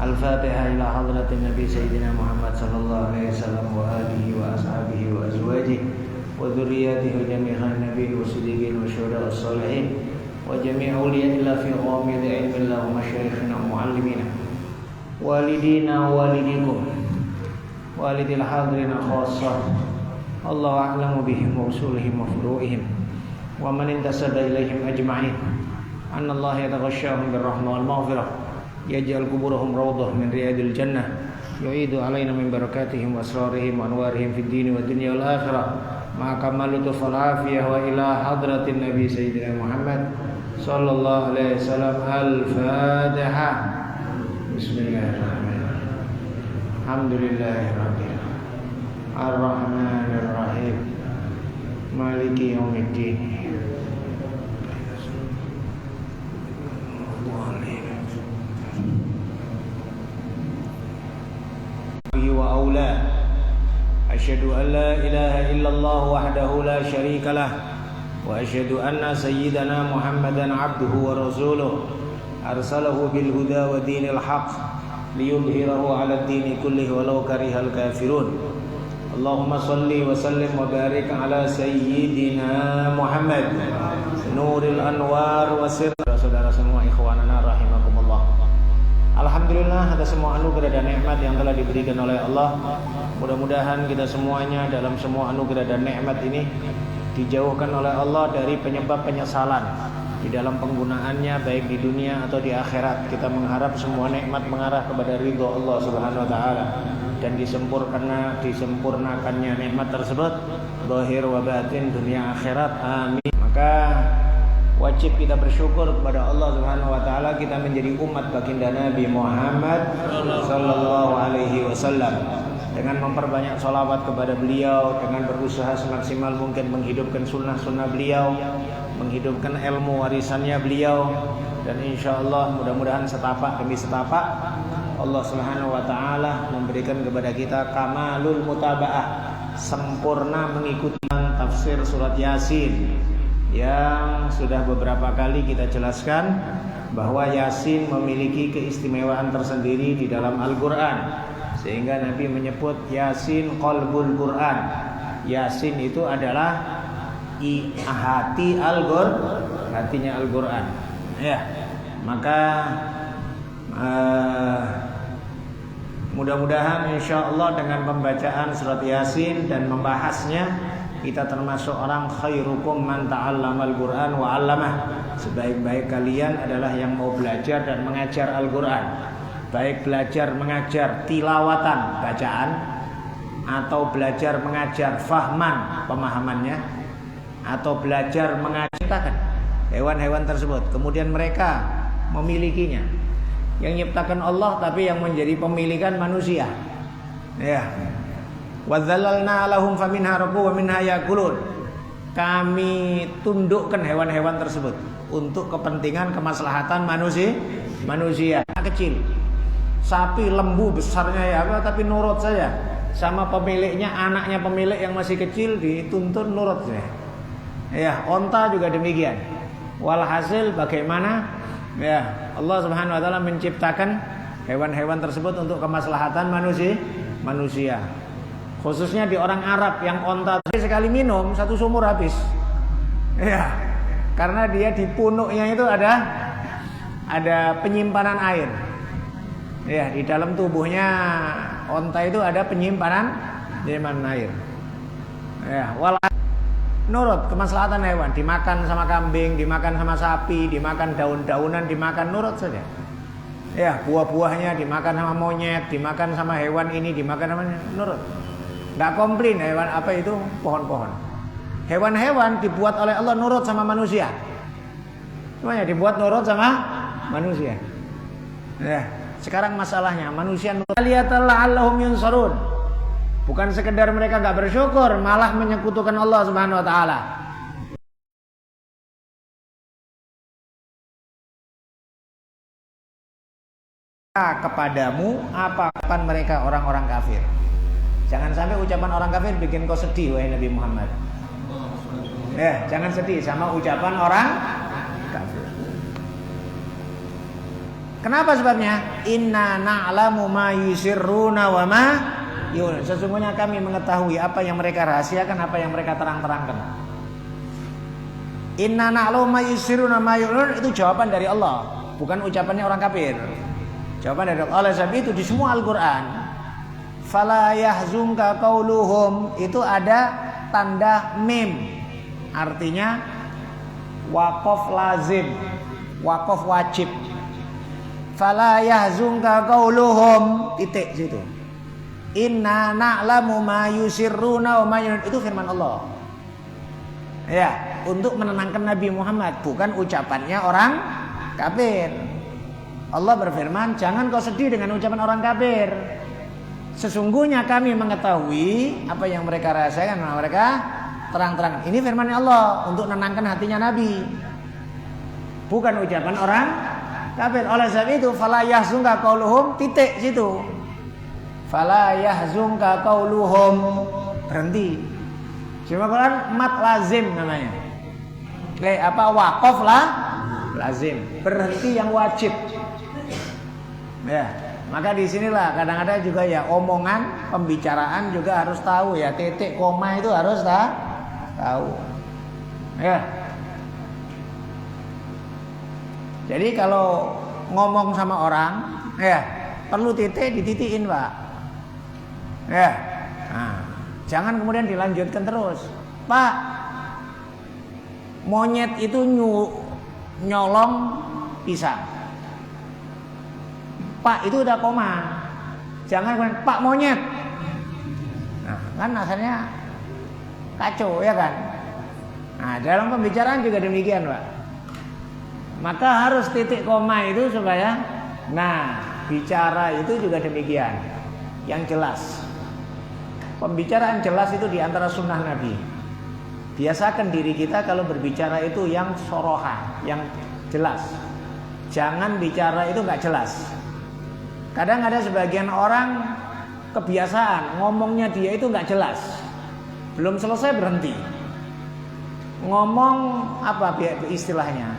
الفاتحة إلى حضرة النبي سيدنا محمد صلى الله عليه وسلم وآله وأصحابه وأزواجه وذرياته جميع النبيين والصديقين والشهداء والصالحين وجميع أولياء الله في غامض علم الله ومشايخنا ومعلمينا والدينا ووالديكم والد الحاضرين خاصة الله أعلم بهم ورسولهم وفروعهم ومن انتسب إليهم أجمعين أن الله يتغشاهم بالرحمة والمغفرة يجعل قبورهم روضة من رياض الجنة يعيد علينا من بركاتهم وأسرارهم وأنوارهم في الدين والدنيا والآخرة مع كمال اللطف والعافية وإلى حضرة النبي سيدنا محمد صلى الله عليه وسلم. الفاتحة. بسم الله الرحمن الرحيم. الحمد لله رب العالمين الرحمن الرحيم مالك يوم الدين وأولاه أشهد أن لا إله إلا الله وحده لا شريك له وأشهد أن سيدنا محمدا عبده ورسوله أرسله بالهدى ودين الحق ليظهره على الدين كله ولو كره الكافرون. اللهم صل وسلم وبارك على سيدنا محمد نور الأنوار وسر. Saudara semua, ikhwanana rahimakumullah. Alhamdulillah atas semua anugerah dan nikmat yang telah diberikan oleh Allah. Mudah-mudahan kita semuanya dalam semua anugerah dan nikmat ini dijauhkan oleh Allah dari penyebab penyesalan di dalam penggunaannya baik di dunia atau di akhirat. Kita mengharap semua nikmat mengarah kepada ridho Allah Subhanahu wa taala dan disempurnakannya nikmat tersebut zahir wa batin dunia akhirat. Amin. Maka wajib kita bersyukur kepada Allah Subhanahu wa taala kita menjadi umat baginda Nabi Muhammad sallallahu alaihi wasallam dengan memperbanyak sholawat kepada beliau, dengan berusaha semaksimal mungkin menghidupkan sunnah-sunnah beliau, menghidupkan ilmu warisannya beliau, dan insyaallah mudah-mudahan setapak demi setapak Allah Subhanahu wa taala memberikan kepada kita kamalul mutabaah, sempurna mengikuti tafsir surat Yasin yang sudah beberapa kali kita jelaskan bahwa Yasin memiliki keistimewaan tersendiri di dalam Al-Quran, sehingga Nabi menyebut Yasin qalbul Quran. Yasin itu adalah hati Al-Quran, hatinya Al-Quran. Ya, maka mudah-mudahan insyaallah dengan pembacaan surat Yasin dan membahasnya kita termasuk orang khairukum man ta'allamal Qur'an wa 'allamah. Sebaik-baik kalian adalah yang mau belajar dan mengajar Al-Qur'an. Baik belajar mengajar tilawatan bacaan atau belajar mengajar fahman pemahamannya atau belajar mengajarkan hewan-hewan tersebut. Kemudian mereka memilikinya. Yang nyiptakan Allah tapi yang menjadi pemilikan manusia. Ya. Wadzalalna lahum faminha rabbu wa minha yakulun. Kami tundukkan hewan-hewan tersebut untuk kepentingan kemaslahatan manusia kecil. Sapi lembu besarnya ya apa tapi nurut saja sama pemiliknya, anaknya pemilik yang masih kecil dituntun nurut saja. Ya, onta juga demikian. Walhasil bagaimana ya Allah Subhanahu wa taala menciptakan hewan-hewan tersebut untuk kemaslahatan manusia. Khususnya di orang Arab yang onta sekali minum satu sumur habis. Ya, karena dia di punuknya itu ada penyimpanan air. Ya, di dalam tubuhnya onta itu ada penyimpanan air. Ya, nurut kemaslahatan hewan, dimakan sama kambing, dimakan sama sapi, dimakan daun-daunan, dimakan nurut saja. Ya, buah-buahnya dimakan sama monyet, dimakan sama hewan ini, dimakan sama nurut. Nggak komplain hewan apa itu pohon-pohon. Hewan-hewan dibuat oleh Allah nurut sama manusia. Semuanya dibuat nurut sama manusia. Ya, sekarang masalahnya manusia nurut. Liyatalla'allahum yunsarun. Bukan sekedar mereka nggak bersyukur, malah menyekutukan Allah Subhanahu wa taala. Kepadamu apa kapan mereka orang-orang kafir. Jangan sampai ucapan orang kafir bikin kau sedih wahai Nabi Muhammad. Jangan sedih sama ucapan orang kafir. Kenapa sebabnya? Inna na'lamu ma yusirruna wa ma yun. Sesungguhnya kami mengetahui apa yang mereka rahasiakan, apa yang mereka terang-terangkan. Inna na'lamu ma yusirruna ma yun, itu jawaban dari Allah, bukan ucapannya orang kafir. Jawaban dari Allah. Oleh sebab itu di semua Al-Qur'an fala yahzunka qauluhum itu ada tanda mim. Artinya waqaf lazim, waqaf wajib. Fala yahzunka qauluhum titik situ. Inna na'lamu ma yusirruna wa ma yun, itu firman Allah. Ya, untuk menenangkan Nabi Muhammad, bukan ucapannya orang kafir. Allah berfirman, jangan kau sedih dengan ucapan orang kafir. Sesungguhnya kami mengetahui apa yang mereka rasakan, mereka terang-terang. Ini firman Allah untuk menenangkan hatinya Nabi, bukan ucapan orang kafir. Oleh sebab itu fala yahzunka qauluhum titik situ. Fala yahzunka qauluhum, berhenti. Cuma Quran mat lazim namanya. Waqaf lah lazim, berhenti yang wajib. Ya, maka di sinilah kadang-kadang juga ya omongan, pembicaraan juga harus tahu ya, titik koma itu harus tahu. Ya. Jadi kalau ngomong sama orang, ya perlu titik, dititikin Pak. Ya, nah, jangan kemudian dilanjutkan terus. Pak, monyet itu nyolong pisang. Pak, itu udah koma. Jangan kemudian Pak monyet. Nah, kan akhirnya kacau ya kan. Nah, dalam pembicaraan juga demikian Pak. Maka harus titik koma itu supaya, nah, bicara itu juga demikian, yang jelas. Pembicaraan jelas itu diantara sunnah Nabi. Biasakan diri kita kalau berbicara itu yang soroha, yang jelas. Jangan bicara itu nggak jelas. Kadang ada sebagian orang kebiasaan ngomongnya dia itu nggak jelas, belum selesai berhenti. Ngomong apa istilahnya?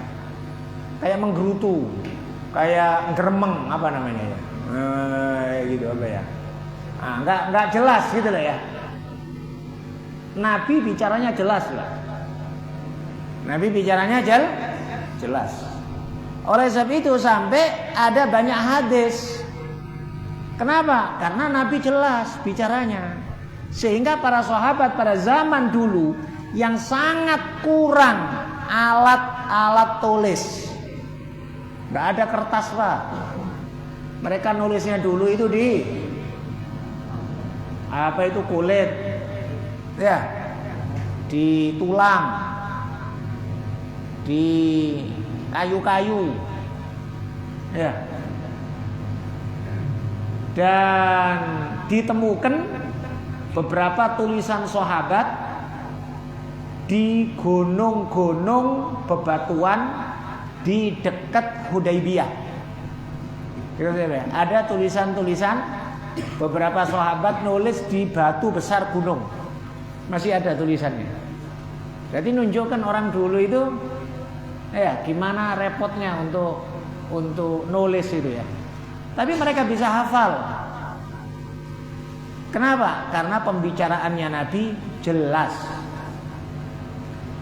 Kayak menggerutu, kayak geremeng apa namanya ya, gitu apa ya? Nah, nggak jelas gitu lah ya. Nabi bicaranya jelas lah. Nabi bicaranya jelas. Oleh sebab itu sampai ada banyak hadis. Kenapa? Karena Nabi jelas bicaranya. Sehingga para sahabat pada zaman dulu yang sangat kurang alat-alat tulis. Nggak ada kertas Pak. Mereka nulisnya dulu itu di kulit, ya, di tulang, di kayu-kayu, ya, dan ditemukan beberapa tulisan sahabat di gunung-gunung bebatuan di dekat Hudaybiyah. Ada tulisan-tulisan beberapa sahabat nulis di batu besar gunung. Masih ada tulisannya. Jadi nunjukkan orang dulu itu ya gimana repotnya untuk nulis itu ya. Tapi mereka bisa hafal. Kenapa? Karena pembicaraannya Nabi jelas.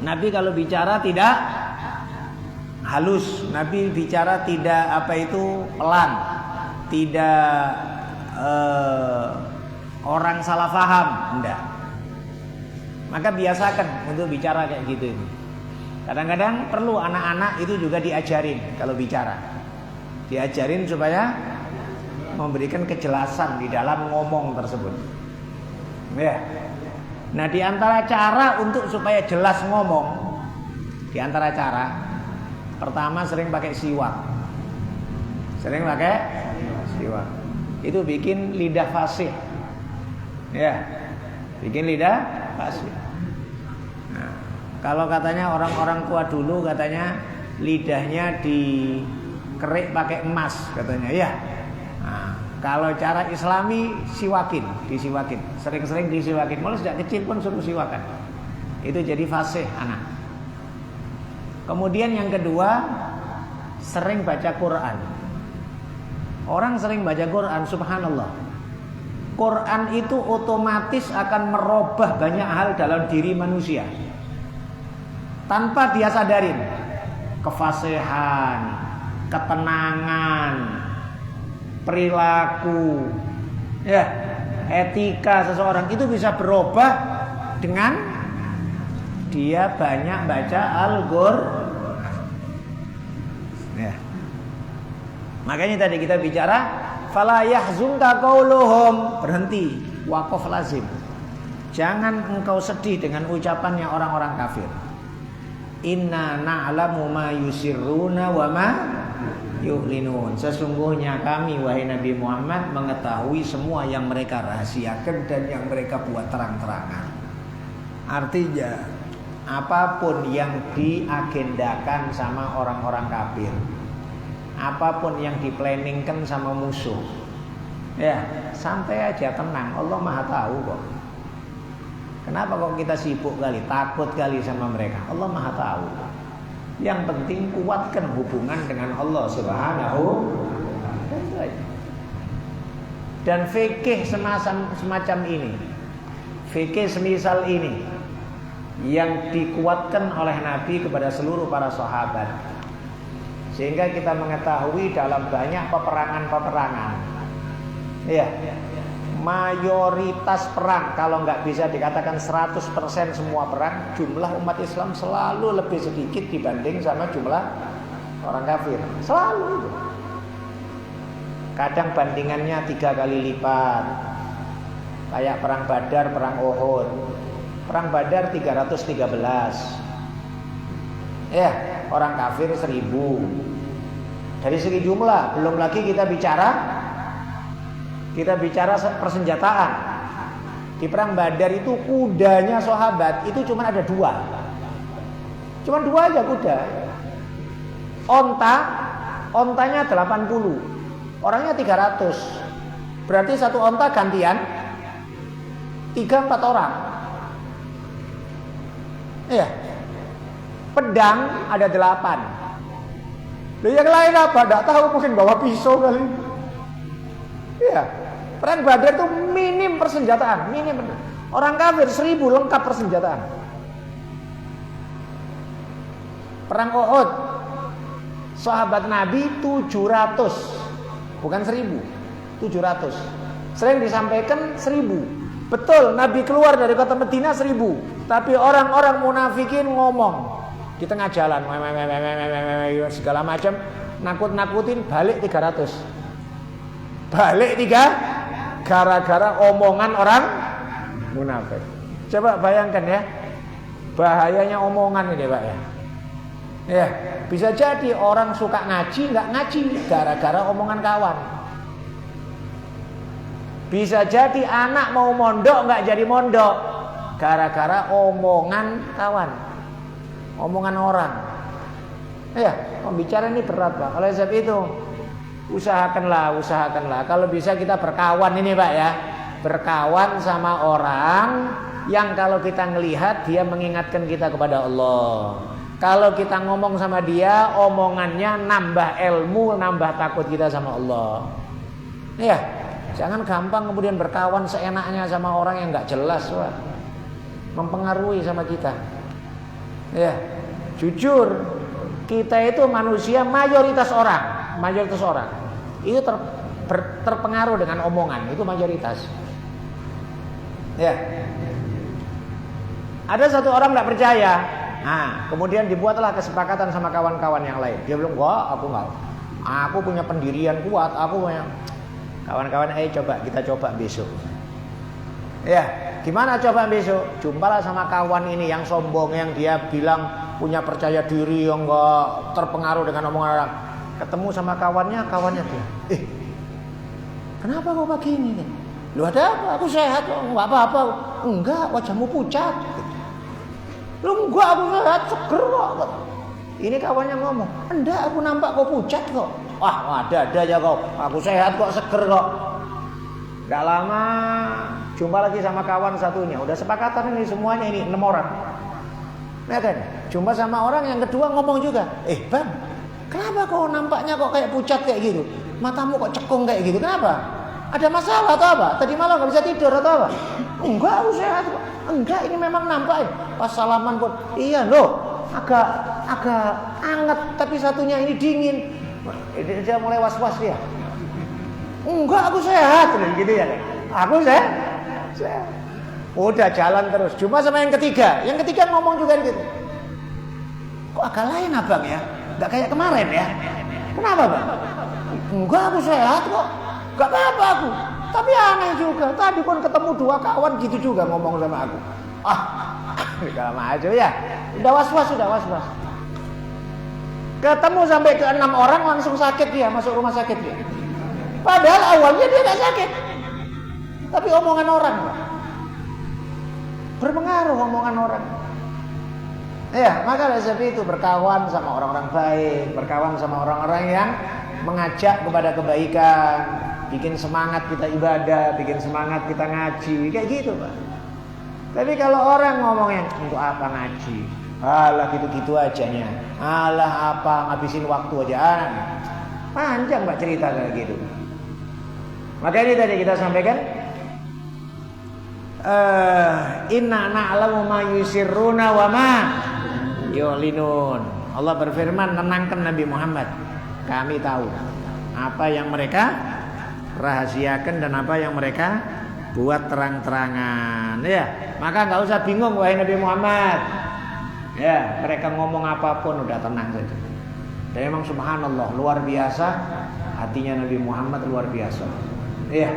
Nabi kalau bicara tidak halus, Nabi bicara tidak pelan, tidak orang salah paham, enggak. Maka biasakan untuk bicara kayak gitu itu. Kadang-kadang perlu anak-anak itu juga diajarin kalau bicara, diajarin supaya memberikan kejelasan di dalam ngomong tersebut. Ya. Nah, di antara cara untuk supaya jelas ngomong, di antara cara pertama sering pakai siwak. Sering pakai siwak. Itu bikin lidah fasih. Ya. Bikin lidah fasih. Nah, kalau katanya orang-orang tua dulu katanya lidahnya dikerik pakai emas katanya, ya. Nah, kalau cara Islami disiwakin, sering-sering disiwakin. Malah sejak kecil pun suruh siwakan. Itu jadi fasih anak. Kemudian yang kedua, sering baca Quran. Orang sering baca Quran, subhanallah. Quran itu otomatis akan merubah banyak hal dalam diri manusia tanpa dia sadarin. Kefasihan, ketenangan, perilaku, ya, etika seseorang itu bisa berubah dengan dia banyak baca Al-Qur'an. Ya. Makanya tadi kita bicara fala yahzunka qauluhum, berhenti, waqaf lazim. Jangan engkau sedih dengan ucapannya orang-orang kafir. Inna na'lamu ma yusirruna wa ma yu'linun. Sesungguhnya kami wahai Nabi Muhammad mengetahui semua yang mereka rahasiakan dan yang mereka buat terang-terangan. Artinya apapun yang diagendakan sama orang-orang kafir, apapun yang diplanningkan sama musuh, ya santai aja, tenang, Allah Maha tahu kok. Kenapa kok kita sibuk kali, takut kali sama mereka? Allah Maha tahu. Yang penting kuatkan hubungan dengan Allah Subhanahu wa ta'ala. Dan fikih semacam ini, fikih semisal ini yang dikuatkan oleh Nabi kepada seluruh para sahabat, sehingga kita mengetahui dalam banyak peperangan-peperangan, ya, mayoritas perang, kalau nggak bisa dikatakan 100% semua perang, jumlah umat Islam selalu lebih sedikit dibanding sama jumlah orang kafir. Selalu itu. Kadang bandingannya 3 kali lipat. Kayak perang Badar, perang Uhud. Perang Badar 313. Ya, orang kafir 1000. Dari segi jumlah, belum lagi kita bicara persenjataan. Di perang Badar itu kudanya sahabat itu cuma ada 2. Cuma 2 aja kuda. Ontanya 80. Orangnya 300. Berarti satu onta gantian 3-4 orang. Iya. Pedang ada 8. Loh, yang lain apa? Enggak tahu, mungkin bawa pisau kali. Iya. Perang Badar itu minim persenjataan, minim. Orang kafir 1000 lengkap persenjataan. Perang Uhud, sahabat Nabi 700, bukan 1000, 700. Sering disampaikan 1000. Betul, Nabi keluar dari kota Madinah 1000, tapi orang-orang munafikin ngomong di tengah jalan, segala macam, nakut-nakutin, balik 300. Balik 3 gara-gara omongan orang munafik. Coba bayangkan ya, bahayanya omongan ini Pak ya. Ya, bisa jadi orang suka ngaji nggak ngaji gara-gara omongan kawan. Bisa jadi anak mau mondok nggak jadi mondok gara-gara omongan kawan, omongan orang. Ya, pembicara ini berat Pak. Oleh sebab itu usahakanlah. Kalau bisa kita berkawan ini Pak ya. Berkawan sama orang yang kalau kita ngelihat dia mengingatkan kita kepada Allah. Kalau kita ngomong sama dia, omongannya nambah ilmu, nambah takut kita sama Allah. Ya, jangan gampang kemudian berkawan seenaknya sama orang yang nggak jelas Pak. Mempengaruhi sama kita. Ya, jujur kita itu manusia mayoritas orang itu terpengaruh dengan omongan, itu mayoritas. Ya. Ada satu orang tidak percaya, nah kemudian dibuatlah kesepakatan sama kawan-kawan yang lain. Dia bilang, aku punya pendirian kuat, aku punya. Kawan-kawan, kita coba besok. Ya, gimana coba besok? Jumpalah sama kawan ini yang sombong, yang dia bilang punya percaya diri, yang enggak terpengaruh dengan omongan orang. Ketemu sama kawannya dia, kenapa kau begini? Lu ada apa? Aku sehat kok, enggak apa-apa. Enggak, wajahmu pucat. Lu enggak, aku sehat, seger kok. Ini kawannya ngomong, enggak, aku nampak kau pucat kok. Wah, ada aja kau. Aku sehat kok, seger kok. Gak lama jumpa lagi sama kawan satunya. Udah sepakatan ini semuanya, ini 6 orang. Ya kan? Jumpa sama orang yang kedua ngomong juga, Bang, kenapa kau nampaknya kok kayak pucat kayak gitu? matamu kok cekung kayak gitu? Kenapa? Ada masalah atau apa? Tadi malam nggak bisa tidur atau apa? Enggak, aku sehat. Enggak, ini memang nampak. Pas salaman pun, iya loh, agak anget, tapi satunya ini dingin. Dia mulai was-was dia. Enggak, aku sehat, gitu ya. Aku sehat. Udah jalan terus. Cuma sama yang ketiga ngomong juga gitu. Kok agak lain abang ya? Enggak kayak kemarin ya? Kenapa bang? Enggak, aku sehat kok. Gak apa-apa aku. Tapi aneh juga. Tadi kan ketemu 2 kawan gitu juga ngomong sama aku. Kalau aja ya. Udah was-was. Ketemu sampai ke 6 orang langsung sakit dia, masuk rumah sakit dia. Padahal awalnya dia gak sakit. Tapi omongan orang, Pak. Berpengaruh omongan orang. Ya, maka dari sebab itu berkawan sama orang-orang baik, berkawan sama orang-orang yang mengajak kepada kebaikan, bikin semangat kita ibadah, bikin semangat kita ngaji, kayak gitu, Pak. Tapi kalau orang ngomongnya untuk apa ngaji? Alah gitu-gitu ajanya. Alah apa ngabisin waktu aja. Panjang Pak cerita kayak gitu. Maka ini tadi kita sampaikan inna na'lamu ma yusirruna wa ma yu'linun. Allah berfirman menenangkan Nabi Muhammad. Kami tahu apa yang mereka rahasiakan dan apa yang mereka buat terang-terangan. Ya, maka nggak usah bingung wahai Nabi Muhammad. Ya, mereka ngomong apapun udah tenang saja. Dan memang subhanallah luar biasa hatinya Nabi Muhammad, luar biasa. Iya,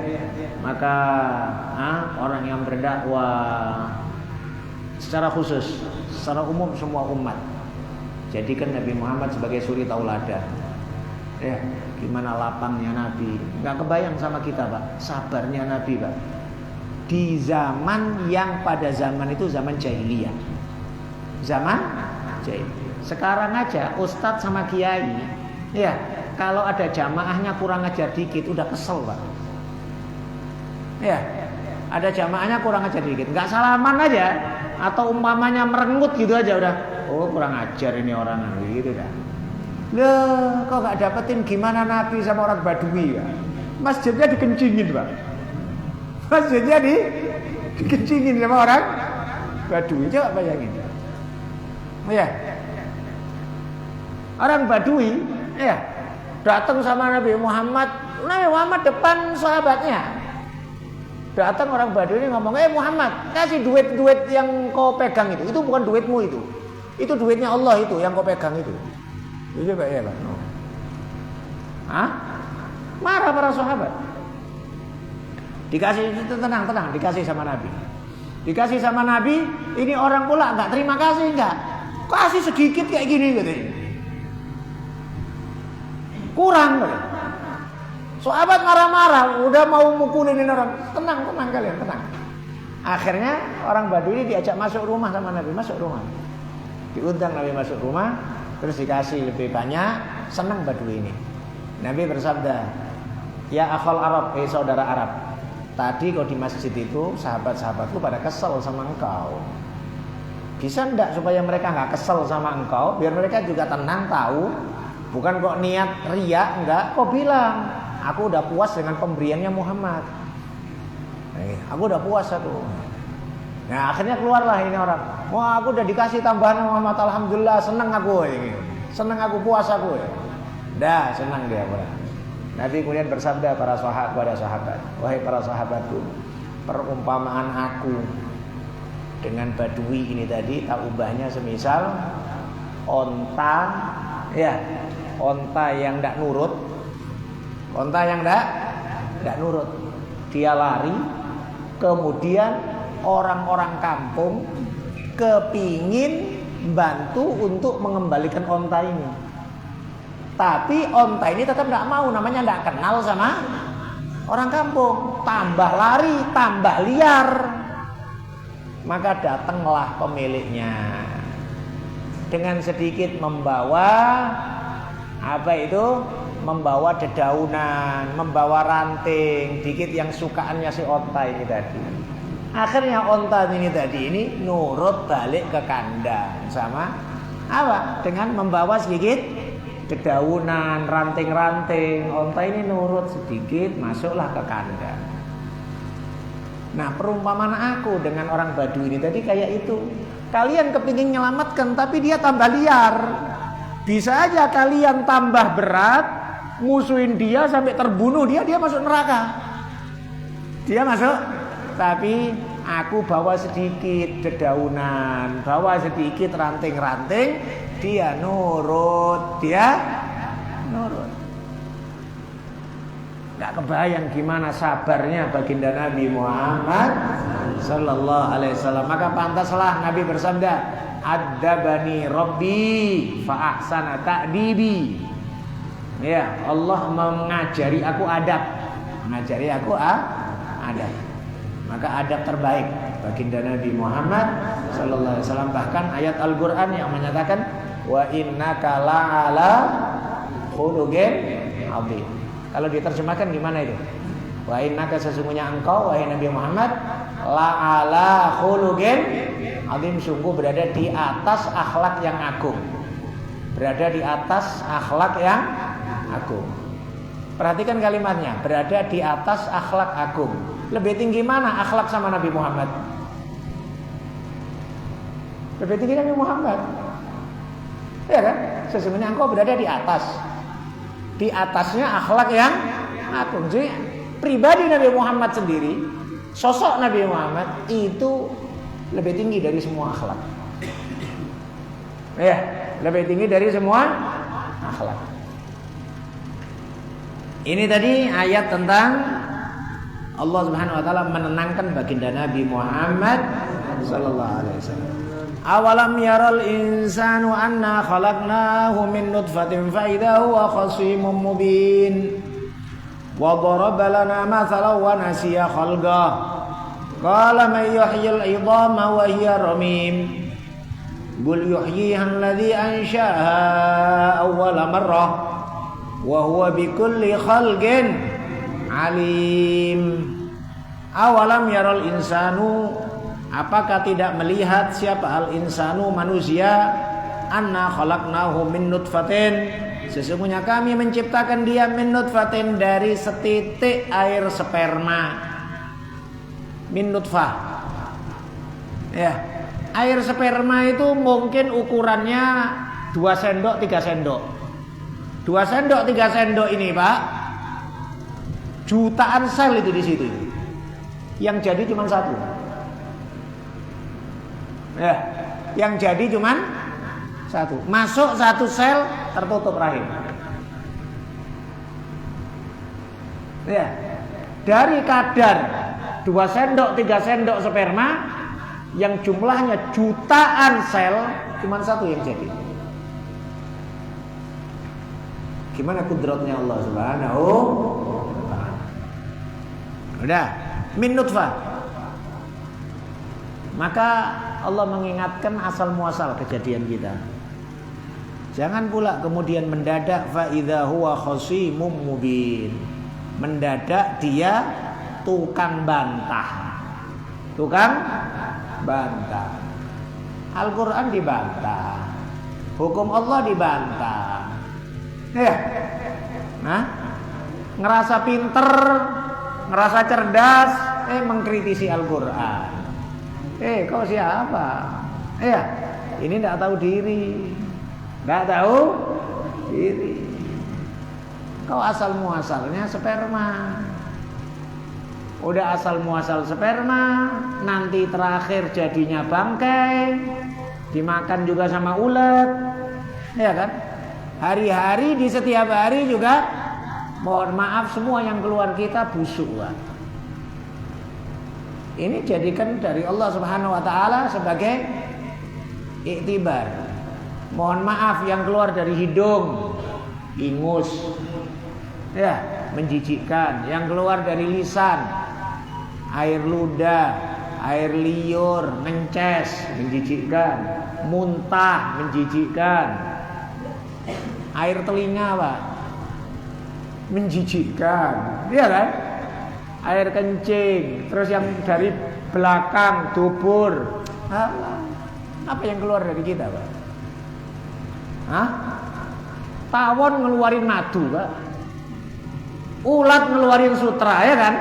maka orang yang berdakwah secara khusus, secara umum semua umat, jadikan Nabi Muhammad sebagai suri tauladan. Ya, gimana lapangnya Nabi. Gak kebayang sama kita, Pak, sabarnya Nabi, Pak. Di zaman yang pada zaman itu zaman jahiliyah. Zaman jahiliyah. Sekarang aja ustadz sama kiai, ya, kalau ada jamaahnya kurang ajar dikit udah kesel, Pak. Ya, ada jamaahnya kurang ajar dikit, nggak salaman aja, atau umpamanya merengut gitu aja udah, oh kurang ajar ini orang gitu dah. Loh, kok nggak dapetin gimana Nabi sama orang Badui ya? Masjidnya dikencingin, Pak. Masjidnya dikencingin sama orang Badui, coba bayangin. Ya, orang Badui, ya, datang sama Nabi Muhammad depan sahabatnya. Datang orang Badui ini ngomong, Muhammad, kasih duit yang kau pegang itu bukan duitmu itu duitnya Allah itu yang kau pegang itu. Itu Pak ya Pak. Marah para sahabat. Dikasih itu tenang, dikasih sama Nabi. Dikasih sama Nabi, ini orang pula enggak terima kasih enggak. Kasih sedikit kayak gini katanya. Kurang katanya. Sahabat marah-marah, udah mau mukulin orang. Tenang kalian, tenang. Akhirnya orang Badui ini diajak masuk rumah sama Nabi, masuk rumah. Diundang Nabi masuk rumah, terus dikasih lebih banyak, senang Badui ini. Nabi bersabda, ya akhal Arab, saudara Arab. Tadi kau di masjid itu, sahabat-sahabatku pada kesel sama engkau. Bisa enggak supaya mereka enggak kesel sama engkau, biar mereka juga tenang tahu, bukan kok niat riya, enggak, kau bilang. Aku udah puas dengan pemberiannya Muhammad. Aku udah puas aku. Nah akhirnya keluarlah ini orang. Wah aku udah dikasih tambahan Muhammad, alhamdulillah senang aku. Senang aku, puas aku. Dah senang dia. Nabi kemudian bersabda kepada sahabat, wahai para sahabatku, perumpamaan aku dengan Badui ini tadi tak ubahnya semisal onta yang tidak nurut. Onta yang tidak nurut, dia lari, kemudian orang-orang kampung kepingin bantu untuk mengembalikan onta ini. Tapi onta ini tetap tidak mau, namanya tidak kenal sama orang kampung. Tambah lari, tambah liar. Maka datanglah pemiliknya dengan sedikit membawa membawa dedaunan, membawa ranting, dikit yang sukaannya si onta ini tadi. Akhirnya onta ini tadi nurut balik ke kandang sama apa? Dengan membawa sedikit dedaunan, ranting-ranting. Onta ini nurut sedikit, masuklah ke kandang. Nah, perumpamaan aku dengan orang Badui ini tadi kayak itu. Kalian kepingin menyelamatkan, tapi dia tambah liar. Bisa aja kalian tambah berat, musuhin dia sampai terbunuh dia masuk neraka. Dia masuk, tapi aku bawa sedikit dedaunan, bawa sedikit ranting-ranting, dia nurut. Gak kebayang gimana sabarnya baginda Nabi Muhammad sallallahu alaihi wasallam. Maka pantaslah Nabi bersabda, "Adzabani Rabbi fa ahsana ta'dibi." Ya, Allah mengajari aku adab. Mengajari aku adab. Maka adab terbaik baginda Nabi Muhammad sallallahu alaihi wasallam. Bahkan ayat Al-Qur'an yang menyatakan wa innaka la'ala khuluqin 'adzim. Kalau diterjemahkan gimana itu? Wa innaka sesungguhnya engkau wahai Nabi Muhammad la'ala khuluqin 'adzim, sungguh berada di atas akhlak yang agung. Berada di atas akhlak yang agung. Perhatikan kalimatnya, berada di atas akhlak agung. Lebih tinggi mana akhlak sama Nabi Muhammad? Lebih tinggi Nabi Muhammad. Ya kan? Sesungguhnya engkau berada di atas. Di atasnya akhlak yang agung. Jadi pribadi Nabi Muhammad sendiri, sosok Nabi Muhammad itu lebih tinggi dari semua akhlak. Ya, lebih tinggi dari semua akhlak. Ini tadi ayat tentang Allah Subhanahu wa taala menenangkan baginda Nabi Muhammad sallallahu alaihi wasallam. Awalam yaral insanu anna khalaqnahu min nutfatin fa idza huwa khasimun mubin. Wa daraba lana mathalan wa nasiya khalqah. Qala man yuhyil 'idhama wa hiya ramim. Qul yuhyiha alladhi ansha'aha awwala marrah. Wa huwa bikulli khalqin alim. Awalam yaral insanu, apakah tidak melihat siapa al insanu manusia, anna khalaqnahu min nutfatin, sesungguhnya kami menciptakan dia min nutfatin dari setitik air sperma. Min nutfah. Ya, air sperma itu mungkin ukurannya 2 sendok 3 sendok. 2 sendok 3 sendok ini, Pak, jutaan sel itu di situ. Yang jadi cuma 1. Ya, yang jadi cuma 1. Masuk 1 sel, tertutup rahim. Ya, dari kadar 2 sendok 3 sendok sperma yang jumlahnya jutaan sel, cuma 1 yang jadi. Gimana kudratnya Allah Subhanahu wa ta'ala. Udah, min nutfah. Maka Allah mengingatkan asal muasal kejadian kita. Jangan pula kemudian mendadak fa idza huwa khasimum mubin. Mendadak dia tukang bantah. Tukang bantah. Al-Qur'an dibantah. Hukum Allah dibantah. Ya. Nah, ngerasa pinter, ngerasa cerdas, mengkritisi Al-Qur'an. Kau siapa? Ya, ini tidak tahu diri. Tidak tahu diri. Kau asal muasalnya sperma. Udah asal muasal sperma, nanti terakhir jadinya bangkai, dimakan juga sama ulat. Ya kan? Hari-hari di setiap hari juga, mohon maaf, semua yang keluar kita busuk, Pak. Ini jadikan dari Allah Subhanahu wa ta'ala sebagai iktibar. Mohon maaf, yang keluar dari hidung ingus, ya, menjijikkan. Yang keluar dari lisan air ludah, air liur, mences, menjijikkan. Muntah, menjijikkan. Air telinga, Pak, menjijikkan, iya kan? Air kencing, terus yang dari belakang dubur. Apa yang keluar dari kita, Pak? Hah? Tawon ngeluarin madu, Pak. Ulat ngeluarin sutra, ya kan?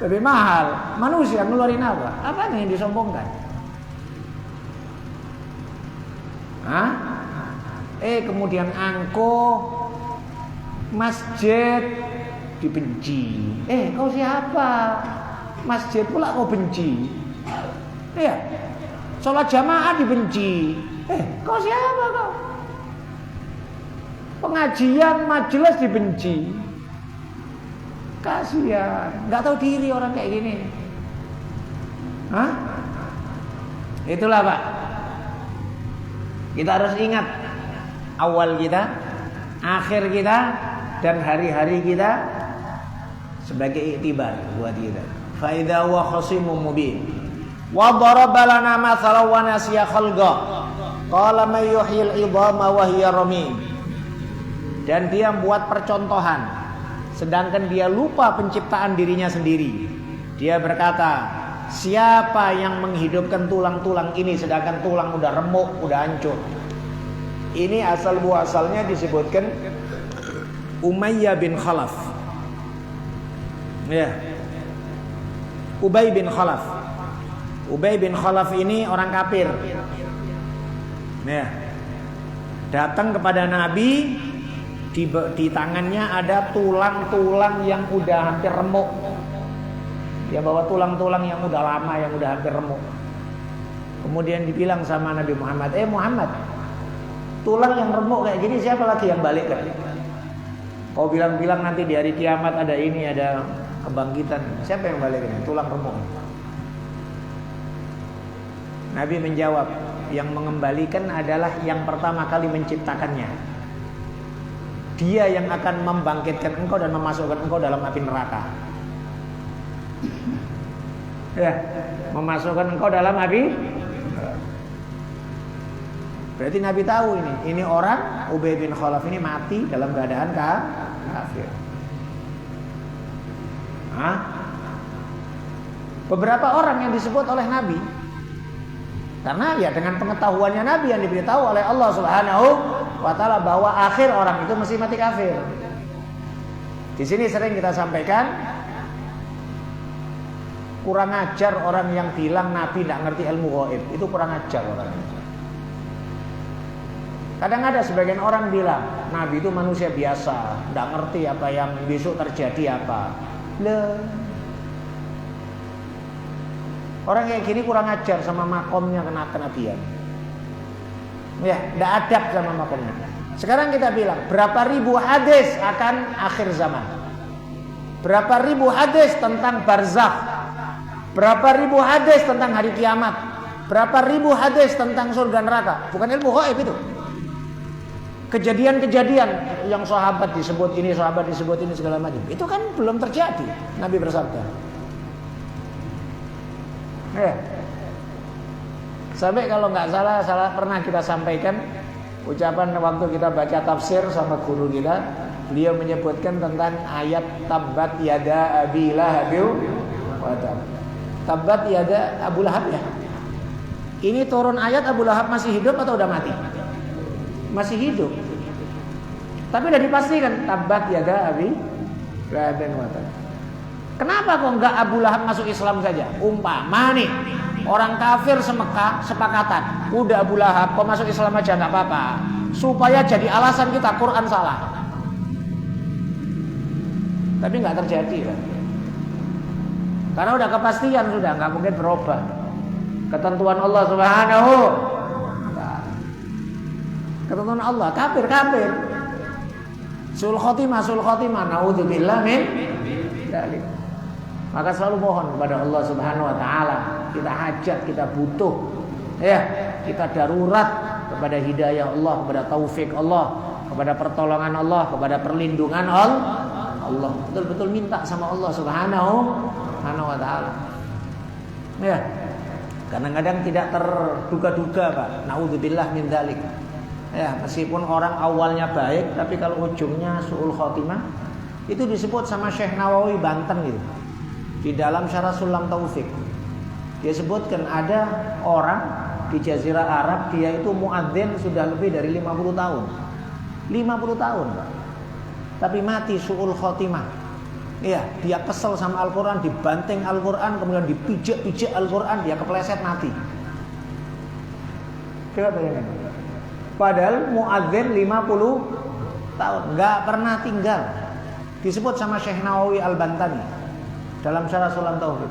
Lebih mahal. Manusia ngeluarin apa? Apa yang disombongkan? Hah? Kemudian angko, masjid dibenci. Kau siapa? Masjid pula kau benci. Iya. Sholat jamaah dibenci. Kau siapa kau? Pengajian, majelis dibenci. Kasihan, nggak tahu diri orang kayak gini. Hah? Itulah Pak. Kita harus ingat awal kita, akhir kita, dan hari-hari kita sebagai iktibar buat kita. Fa idza huwa khasimun mubin. Wa daraba lana mathalan wa nasiya khalqa. Qala may yuhyil idhama wa hiya ramim. Dan dia membuat percontohan, sedangkan dia lupa penciptaan dirinya sendiri. Dia berkata, siapa yang menghidupkan tulang-tulang ini sedangkan tulang udah remuk, udah hancur. Ini asal muasalnya disebutkan Umayyah bin Khalaf. Ya. Ubay bin Khalaf. Ubay bin Khalaf ini orang kafir. Ya. Datang kepada Nabi. Di tangannya ada tulang-tulang yang udah hampir remuk. Dia bawa tulang-tulang yang udah lama, yang udah hampir remuk. Kemudian dibilang sama Nabi Muhammad, Muhammad, tulang yang remuk kayak gini siapa lagi yang balik kan? Kau bilang-bilang nanti di hari kiamat ada ini, ada kebangkitan. Siapa yang balik ini? Tulang remuk. Nabi menjawab, yang mengembalikan adalah yang pertama kali menciptakannya. Dia yang akan membangkitkan engkau dan memasukkan engkau dalam api neraka. Ya, memasukkan engkau dalam api. Berarti Nabi tahu ini orang Ubay bin Khalaf ini mati dalam keadaan kafir. Beberapa orang yang disebut oleh Nabi, karena ya dengan pengetahuannya Nabi yang diberitahu oleh Allah Subhanahu wa ta'ala bahwa akhir orang itu mesti mati kafir. Di sini sering kita sampaikan, kurang ajar orang yang bilang Nabi tidak ngerti ilmu gaib. Itu kurang ajar orang. Kadang ada sebagian orang bilang Nabi itu manusia biasa, tidak ngerti apa yang besok terjadi apa. Orang kayak gini kurang ajar sama makomnya kenabian. Ya, tidak adab sama makomnya. Sekarang kita bilang, berapa ribu hadis akan akhir zaman? Berapa ribu hadis tentang barzakh? Berapa ribu hadis tentang hari kiamat? Berapa ribu hadis tentang surga neraka? Bukan ilmu gaib itu. Kejadian-kejadian yang sahabat disebut ini segala macam. Itu kan belum terjadi. Nabi bersabda. Ya. Sampai kalau nggak salah pernah kita sampaikan ucapan waktu kita baca tafsir sama guru kita, beliau menyebutkan tentang ayat tabbat yada abi lahab wa tab. Tabbat yada Abu Lahab ya. Ini turun ayat Abu Lahab masih hidup atau udah mati? Masih hidup. Tapi udah dipastikan tabbat yada abi lahab wa tab. Kenapa kok enggak Abu Lahab masuk Islam saja? Umpama nih orang kafir semekah sepakatan, udah Abu Lahab kok masuk Islam aja nggak apa-apa, supaya jadi alasan kita Quran salah. Tapi nggak terjadi kan? Karena udah kepastian sudah nggak mungkin berubah. Ketentuan Allah Subhanahu. Ketentuan Allah kafir. Sul khotimah. Naudzubillah min dzalik. Maka selalu mohon kepada Allah Subhanahu wa taala, kita hajat, kita butuh, ya, kita darurat kepada hidayah Allah, kepada taufik Allah, kepada pertolongan Allah, kepada perlindungan Allah. Betul-betul minta sama Allah Subhanahu wa taala. Ya. Kadang-kadang tidak terduga-duga, Pak. Naudzubillah min dzalik. Ya, meskipun orang awalnya baik, tapi kalau ujungnya suul khotimah, itu disebut sama Syekh Nawawi Banten gitu. Di dalam Syarah Sulam Taufik dia sebutkan ada orang di Jazirah Arab, dia itu muadzin sudah lebih dari 50 tahun. 50 tahun, Pak. Tapi mati su'ul khotimah. Iya, dia kesel sama Al-Quran, dibanting Al-Quran, kemudian dipijak-pijak Al-Quran, dia kepleset mati. Coba bayangkan. Padahal muadzin 50 tahun, nggak pernah tinggal. Disebut sama Syekh Nawawi Al-Bantani dalam Syarah Sulam Tauhid.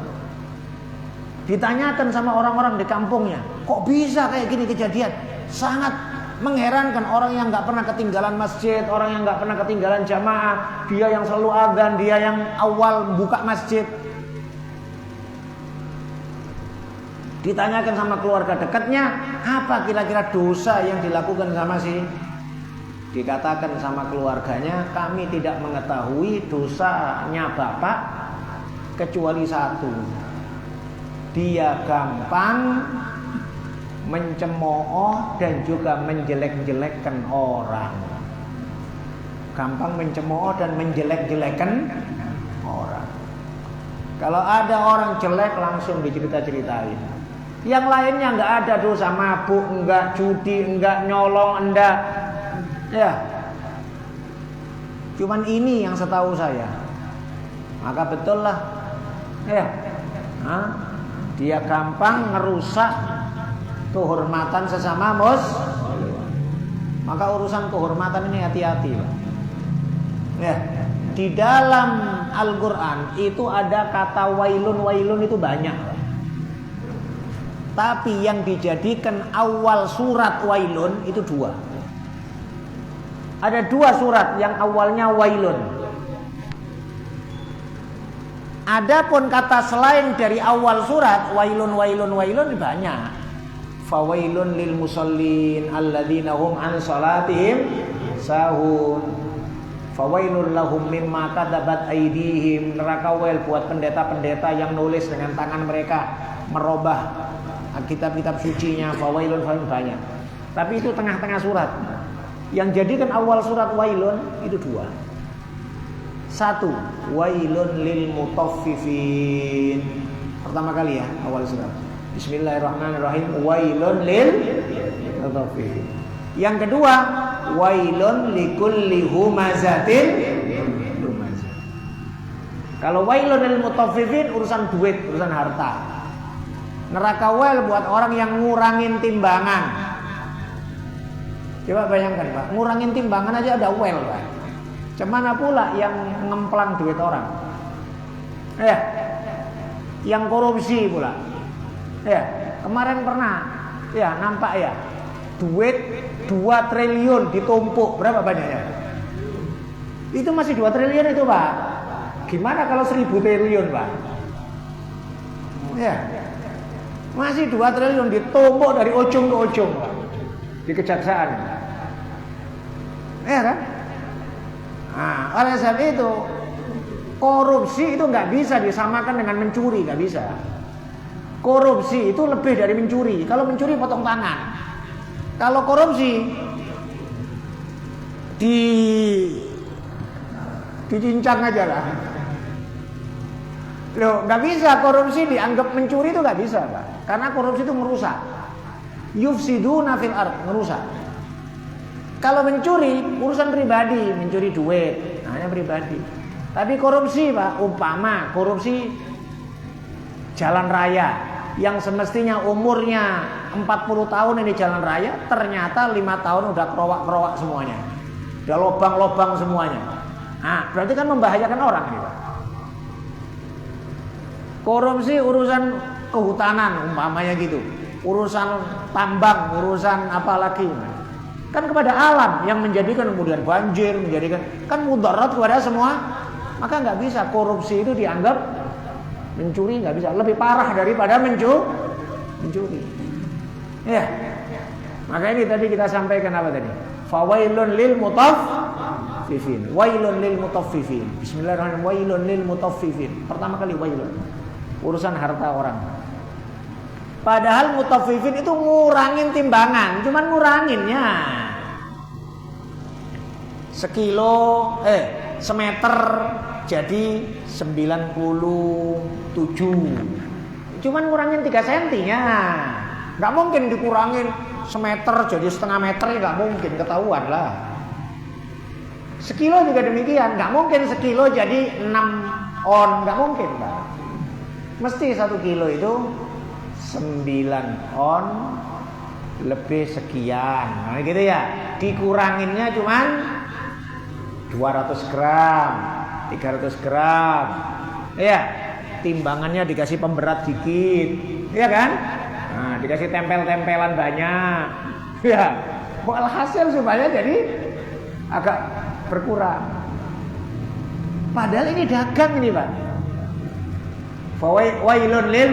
Ditanyakan sama orang-orang di kampungnya, kok bisa kayak gini kejadian? Sangat mengherankan, orang yang nggak pernah ketinggalan masjid, orang yang nggak pernah ketinggalan jamaah, dia yang selalu adzan, dia yang awal buka masjid. Ditanyakan sama keluarga dekatnya, apa kira-kira dosa yang dilakukan sama si? Dikatakan sama keluarganya, kami tidak mengetahui dosanya bapak kecuali satu. Dia gampang mencemooh dan juga menjelek-jelekkan orang. Gampang mencemooh dan menjelek-jelekkan orang. Kalau ada orang jelek langsung dicerita-ceritain. Yang lainnya nggak ada dosa, mabuk, enggak, judi, enggak, nyolong, enggak. Ya. Cuman ini yang setahu saya. Maka betul lah. Ya. Dia gampang ngerusak kehormatan sesama muslim. Maka urusan kehormatan ini hati-hati, Pak. Ya. Di dalam Al-Quran itu ada kata wailun itu banyak. Tapi yang dijadikan awal surat wailun itu 2. Ada 2 surat yang awalnya wailun. Adapun kata selain dari awal surat wailun banyak. Fawailun lil musallin alladzina hum an salatihim sahun. Fawailun lahum mimma kadabat aydihim. Neraka wail buat pendeta-pendeta yang nulis dengan tangan mereka, merubah kitab-kitab sucinya. Fawailun banyak. Tapi itu tengah-tengah surat. Yang jadikan awal surat wailun itu 2. 1, wailun lil mutaffifin. Pertama kali ya awal surat. Bismillahirrahmanirrahim. Wailun lil mutaffifin. Yang kedua, wailun likulli humazatin lumazah. Kalau wailun lil mutaffifin urusan duit, urusan harta. Neraka wail buat orang yang ngurangin timbangan. Coba bayangkan, Pak, ngurangin timbangan aja ada wail, Pak. Cemana pula yang ngemplang duit orang? Yang korupsi pula. Kemarin pernah nampak ya. Duit 2 triliun ditumpuk. Berapa banyaknya? Itu masih 2 triliun itu, Pak. Gimana kalau 1000 triliun, Pak? Masih 2 triliun ditumpuk dari ujung ke ujung, Pak. Di kejaksaan. Kan? Nah, oleh sebab itu korupsi itu nggak bisa disamakan dengan mencuri, nggak bisa. Korupsi itu lebih dari mencuri. Kalau mencuri potong tangan. Kalau korupsi dicincang aja lah. Loh, nggak bisa korupsi dianggap mencuri itu nggak bisa, Pak. Karena korupsi itu merusak. Yufsiduna fil ard, merusak. Kalau mencuri urusan pribadi, mencuri duit, hanya pribadi. Tapi korupsi, Pak, umpama korupsi jalan raya yang semestinya umurnya 40 tahun ini jalan raya, ternyata 5 tahun udah kerowak-kerowak semuanya. Udah lobang-lobang semuanya. Nah, berarti kan membahayakan orang ini, Pak. Korupsi urusan kehutanan umpamanya gitu. Urusan tambang, urusan apa lagi? Kan kepada alam yang menjadikan kemudian banjir, menjadikan kan mudarat kepada semua. Maka nggak bisa korupsi itu dianggap mencuri, nggak bisa. Lebih parah daripada mencuri. Ya. Maka ini tadi kita sampaikan apa tadi? Fawailun lil mutaffifin. Wailun lil mutaffifin. Bismillahirrahmanirrahim. Wailun lil mutaffifin. Pertama kali wailun. Urusan harta orang. Padahal mutaffifin itu ngurangin timbangan, cuman nguranginnya. Semeter jadi 97. Cuman ngurangin 3 sentinya. Nggak mungkin dikurangin semeter jadi setengah meter, ya nggak mungkin, ketahuan lah. Sekilo juga demikian, nggak mungkin sekilo jadi 6 on, nggak mungkin Pak. Mesti 1 kilo itu 9 on lebih sekian, nah gitu ya. Dikuranginnya cuman 200 gram, 300 gram, ya. Timbangannya dikasih pemberat dikit, ya kan? Nah, dikasih tempel-tempelan banyak, ya. Alhasil supaya jadi agak berkurang. Padahal ini dagang ini Pak. Fawailun lil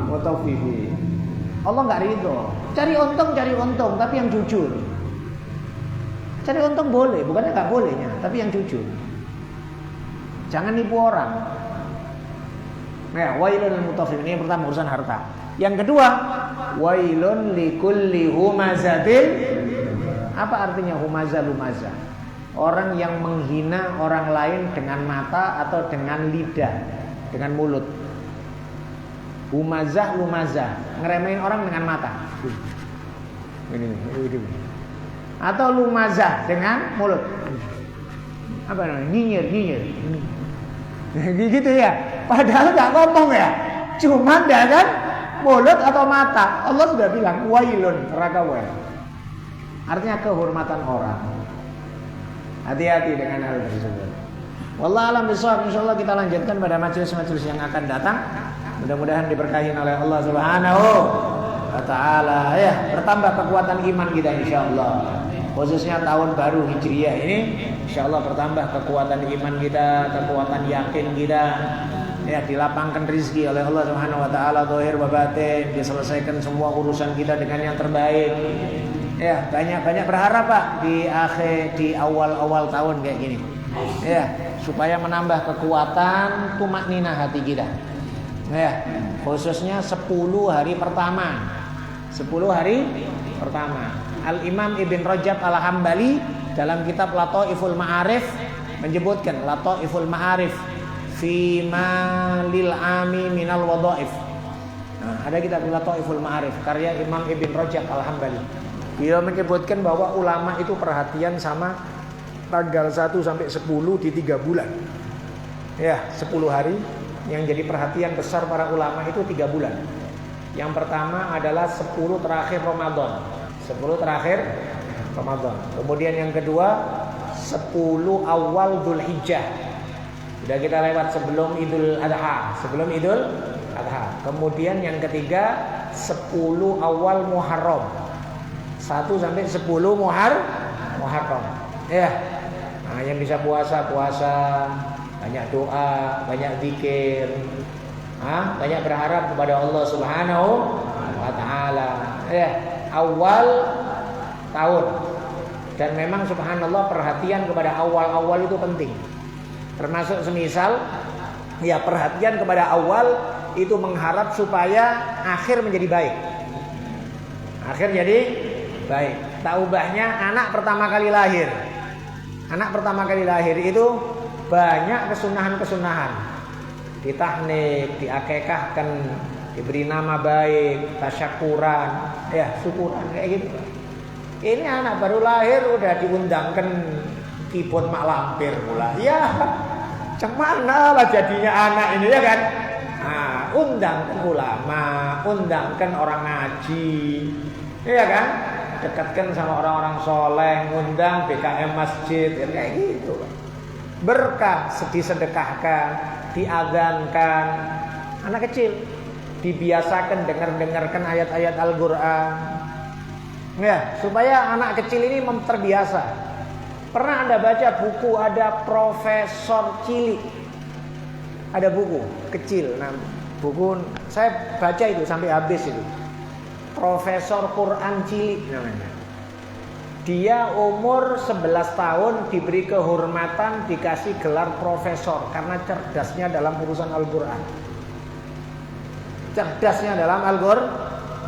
mutaffifin. Allah nggak ridho. Cari untung, tapi yang jujur. Cari untung boleh, bukannya nggak bolehnya, tapi yang jujur. Jangan nipu orang. Nah, wailun lil mutaffifin, ini yang pertama urusan harta. Yang kedua, wailun likulli humazatin. Apa artinya humazah lumazah? Orang yang menghina orang lain dengan mata atau dengan lidah, dengan mulut. Humazah lumazah, ngeremehin orang dengan mata. Ini. Atau lumazah dengan mulut. Apa namanya? Nyinyir. Gitu ya. Padahal nggak ngomong ya. Cuma dengan mulut atau mata. Allah sudah bilang wailun, neraka wail. Artinya kehormatan orang. Hati-hati dengan hal tersebut. Wallahu a'lam bishawab. Insyaallah kita lanjutkan pada majelis-majelis yang akan datang. Mudah-mudahan diberkahi oleh Allah Subhanahu wa taala, ya. Bertambah kekuatan iman kita insyaallah. Khususnya tahun baru Hijriah ini insyaallah bertambah kekuatan iman kita, kekuatan yakin kita. Ya, dilapangkan rezeki oleh Allah Subhanahu wa taala zahir wa batin, diselesaikan semua urusan kita dengan yang terbaik. Ya, banyak-banyak berharap Pak di awal-awal tahun kayak gini. Ya, supaya menambah kekuatan tumakninah hati kita. Ya, khususnya 10 hari pertama. 10 hari pertama. Al-Imam Ibn Rajab Al-Hambali dalam kitab Lataiful Ma'arif menyebutkan Lataiful Ma'arif fi ma lil ami minal wadhaif. Nah, ada kitab Lataiful Ma'arif karya Imam Ibn Rajab Al-Hambali. Dia menyebutkan bahwa ulama itu perhatian sama tanggal 1 sampai 10 di 3 bulan. Ya, 10 hari yang jadi perhatian besar para ulama itu 3 bulan. Yang pertama adalah 10 terakhir Ramadan. 10 terakhir Ramadan. Kemudian yang kedua 10 awal Dzulhijjah. Sudah kita lewat sebelum Idul Adha. Kemudian yang ketiga 10 awal Muharram. 1 sampai 10 Muharram. Ya. Nah, yang bisa puasa, banyak doa, banyak zikir. Banyak berharap kepada Allah Subhanahu wa taala. Ya, awal tahun. Dan memang subhanallah perhatian kepada awal-awal itu penting. Termasuk semisal ya perhatian kepada awal itu mengharap supaya akhir menjadi baik. Akhir jadi baik. Taubahnya anak pertama kali lahir. Anak pertama kali lahir itu banyak kesunahan-kesunahan. Ditahnik, diakekahkan, diberi nama baik, tasyakuran, ya syukuran kayak gitu. Ini anak baru lahir udah diundangkan kibon mak lampir pula. Ya, cemana lah jadinya anak ini ya kan. Undangkan ulama, undangkan orang ngaji, ya kan. Dekatkan sama orang-orang soleh, ngundang BKM masjid, ya, kayak gitu. Berkah disedekahkan, diadzankan. Anak kecil dibiasakan dengarkan ayat-ayat Al-Qur'an. Ya, supaya anak kecil ini terbiasa. Pernah Anda baca buku ada Profesor Cilik? Ada buku kecil, nah, buku saya baca itu sampai habis itu. Profesor Quran Cilik namanya. Dia umur 11 tahun diberi kehormatan, dikasih gelar profesor karena cerdasnya dalam urusan Al-Qur'an. Cerdasnya dalam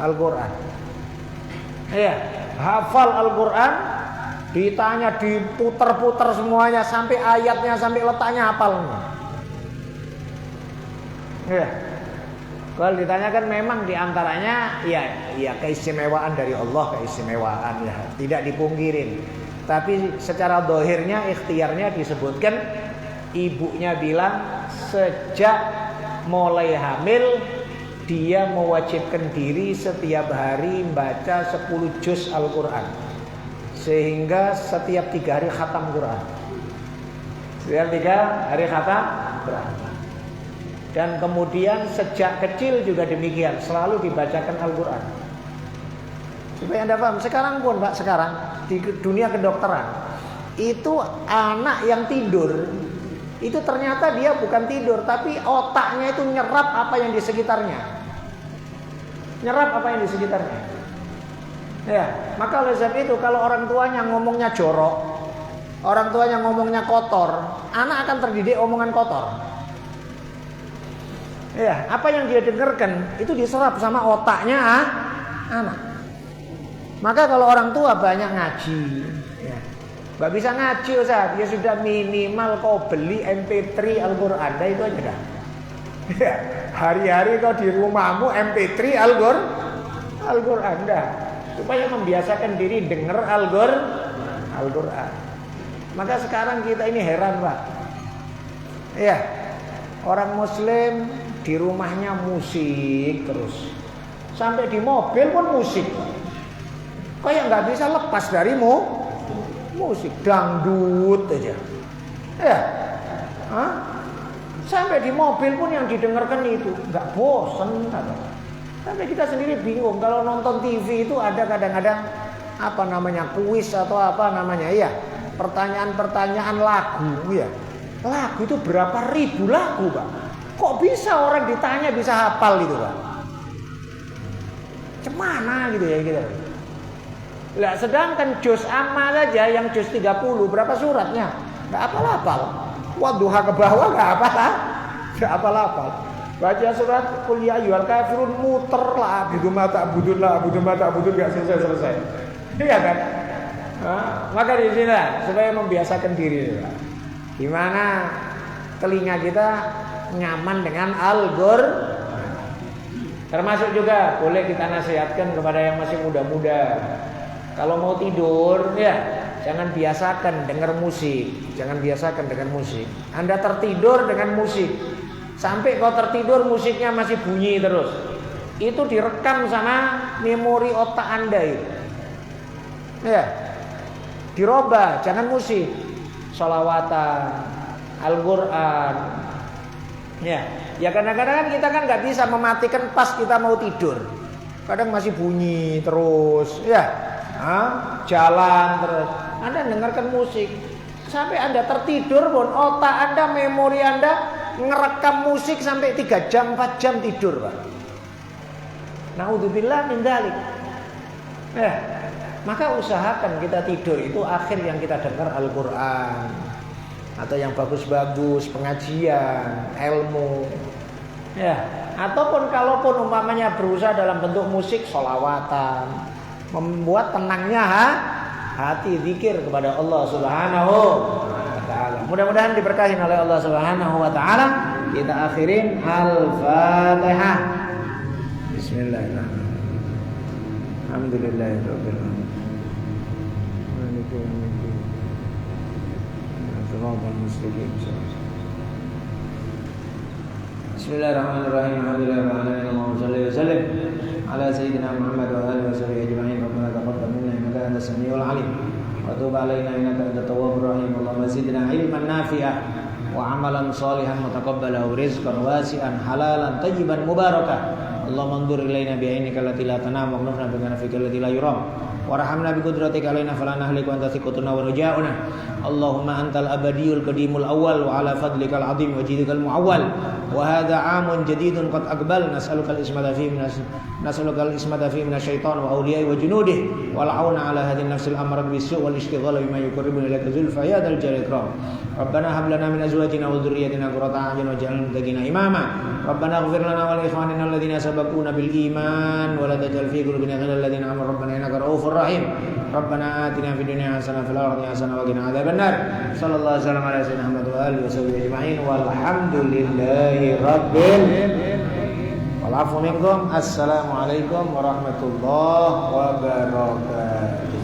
Al-Qur'an. Iya, hafal Al-Qur'an, ditanya diputer-puter semuanya sampai ayatnya sampai letaknya hafal. Iya. Kalau ditanyakan memang diantaranya ya keistimewaan dari Allah, keistimewaan ya tidak dipungkirin. Tapi secara dohirnya, ikhtiarnya disebutkan ibunya bilang sejak mulai hamil dia mewajibkan diri setiap hari membaca 10 juz Al-Quran, sehingga setiap 3 hari khatam Quran. Setiap 3 hari khatam Quran. Dan kemudian sejak kecil juga demikian, selalu dibacakan Al-Quran. Supaya Anda paham, sekarang pun Pak, sekarang di dunia kedokteran itu anak yang tidur itu ternyata dia bukan tidur, tapi otaknya itu nyerap apa yang di sekitarnya. Nyerap apa yang di sekitarnya. Ya, maka oleh sebab itu kalau orang tuanya ngomongnya jorok, orang tuanya ngomongnya kotor, anak akan terdidik omongan kotor. Ya, apa yang dia dengarkan itu diserap sama otaknya anak. Maka kalau orang tua banyak ngaji, ya, nggak bisa ngaji Ustaz, ya sudah minimal kau beli MP3 Al-Quran, dah itu aja dah. Ya, hari-hari kau di rumahmu MP3 Al-Quran dah, supaya membiasakan diri dengar Al-Quran. Maka sekarang kita ini heran Pak, ya, orang Muslim di rumahnya musik terus, sampai di mobil pun musik. Kayak nggak bisa lepas dari musik, dangdut aja, ya, sampai di mobil pun yang didengarkan itu, nggak bosen, sampai kita sendiri bingung kalau nonton TV itu ada kadang-kadang apa namanya kuis atau apa namanya, ya, pertanyaan-pertanyaan lagu, ya, lagu itu berapa ribu lagu Pak, kok bisa orang ditanya bisa hafal gitu Pak, cemana gitu ya gitu. Lah sedangkan juz amma saja yang juz 30 berapa suratnya? Enggak hafal-hafal. Wadduha ke bawah enggak hafal. Enggak hafal-hafal. Baca surat Qul ya ayyuhal kafirun muter lah gitu mata budun enggak selesai. Iya kan? Maka di sini supaya membiasakan diri. Gimana telinga kita nyaman dengan Al-Qur'an. Termasuk juga boleh kita nasihatkan kepada yang masih muda-muda. Kalau mau tidur, ya, jangan biasakan dengar musik. Jangan biasakan dengan musik. Anda tertidur dengan musik. Sampai kau tertidur musiknya masih bunyi terus. Itu direkam sama memori otak Anda itu. Ya. Dirubah, jangan musik. Sholawatan, Al-Quran. Ya. Ya kadang-kadang kita kan nggak bisa mematikan pas kita mau tidur. Kadang masih bunyi terus, ya. Jalan terus, Anda dengarkan musik sampai Anda tertidur pun otak Anda, memori Anda ngerekam musik sampai 3 jam 4 jam tidur Pak. Naudzubillah min dzalik. Maka usahakan kita tidur itu akhir yang kita dengar Al-Quran atau yang bagus-bagus, pengajian, ilmu, ya. Ataupun kalaupun umpamanya berusaha dalam bentuk musik, sholawatan, membuat tenangnya hati, zikir kepada Allah Subhanahu wa taala. Mudah-mudahan diberkahi oleh Allah Subhanahu wa taala. Kita akhirin Al-Fatihah. Bismillahirrahmanirrahim. Alhamdulillahirabbil alamin. Maliki yaumiddin. Shiratal mustaqim. Bismillahirrahmanirrahim. Alhamdulillahirabbil alamin. Allahumma shalli wa sallim ala sayyidina Muhammad wa alihi washabihi ajma'in. Rabbana taqabbal minna innaka antas samiul alim wa tub alaina innaka antat tawwabur rahim. Allahumma zidna ilman nafi'an wa amalan shalihan mutaqabbalan wa rizqan wasi'an halalan tayyiban mubarakan. Allahumma anzur ilaina bi'ainika allati la tanam wa nafna bi kanafika allati la yuram warhamna bi qudratika alaina fala nahliku anta thiqatuna wa raja'una. Allahumma antal abadiyul qadimul awwal wa ala fadlikal azim wa jidikal muawwal wa hadha 'amun jadidun qad aqbal nas'alukal ismata fi minasyaitan wa awliya'i wa junudihi wal 'auna 'ala hadhihi an-nafsil amrah bis-su' wal ishtighala bima yuqarribuna ilaika zulfa ya dzal jalali ikram. Rabbana hab lana min azwajina wa dhurriyyatina qurrata a'yun waj'alna lil muttaqina imama. Rabbana ighfir lana wa li ikhwanina alladhina sabaquna bil iman wa la taj'al fi qulubina ghillan lil ladzina amanu rabbana innaka ra'ufur rahim. Rabbana atina fid dunya hasanah wa fil akhirati hasanah wa qina adzabannar. Sallallahu alaihi wasallam ala sayyidina Muhammad wa alihi washabihi ajma'in walhamdulillahi rabbil wal 'afwu minkum. Assalamualaikum warahmatullahi wabarakatuh.